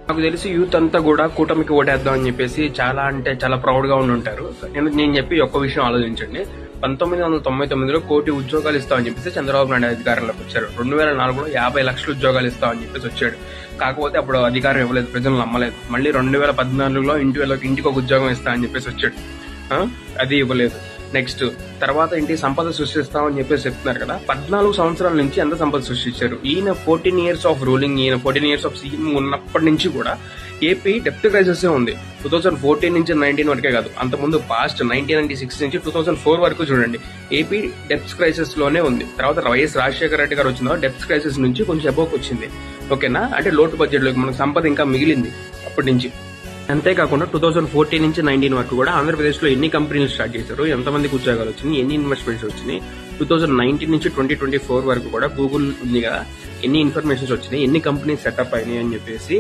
నాకు తెలిసి యూత్ అంతా కూడా కూటమికి ఓటేద్దాం అని చెప్పేసి చాలా అంటే చాలా ప్రౌడ్ గా ఉండి ఉంటారు. నేను చెప్పి ఒక్క విషయం ఆలోచించండి. 1999లో 1 కోటి ఉద్యోగాలు ఇస్తామని చెప్పేసి చంద్రబాబు నాయుడు అధికారంలోకి వచ్చారు. 2004లో 50 లక్షల ఉద్యోగాలు ఇస్తామని చెప్పేసి వచ్చాడు. కాకపోతే అప్పుడు అధికారం ఇవ్వలేదు, ప్రజలు నమ్మలేదు. మళ్ళీ 2014లో ఇంటికి ఒక ఉద్యోగం ఇస్తామని చెప్పేసి వచ్చాడు, అది ఇవ్వలేదు. నెక్స్ట్ తర్వాత ఇంటి సంపద సృష్టిస్తామని చెప్పేసి చెప్తున్నారు కదా. 14 సంవత్సరాల నుంచి ఎంత సంపద సృష్టించారు? ఈయన 14 ఇయర్స్ ఆఫ్ రూలింగ్, ఈయన 14 ఇయర్స్ ఆఫ్ సీఎం ఉన్నప్పటి నుంచి కూడా ఏపీ డెప్త్ క్రైసిస్ ఉంది. 2014 నుంచి 19 వరకే కాదు, అంతకుముందు పాస్ట్ 1996 నుంచి 2004 వరకు చూడండి, ఏపీ డెప్త్ క్రైసిస్ లోనే ఉంది. తర్వాత వైఎస్ రాజశేఖర రెడ్డి గారు వచ్చిన డెప్త్ క్రైసిస్ నుంచి కొంచెం అబోక్ వచ్చింది, ఓకేనా. అంటే లోటు బడ్జెట్ లోకి మనకు సంపద ఇంకా మిగిలింది అప్పటి నుంచి. అంతేకాకుండా 2014 నుంచి 19 వరకు కూడా ఆంధ్రప్రదేశ్ లో ఎన్ని కంపెనీలు స్టార్ట్ చేశారు, ఎంతమందికి ఉద్యోగాలు వచ్చినాయి, ఎన్ని ఇన్వెస్ట్మెంట్స్ వచ్చినాయి, 2019 నుంచి 2024 వరకు కూడా గూగుల్ ఉంది కదా, ఎన్ని ఇన్ఫర్మేషన్స్ వచ్చినాయి, ఎన్ని కంపెనీస్ సెటప్ అయినాయి అని చెప్పేసి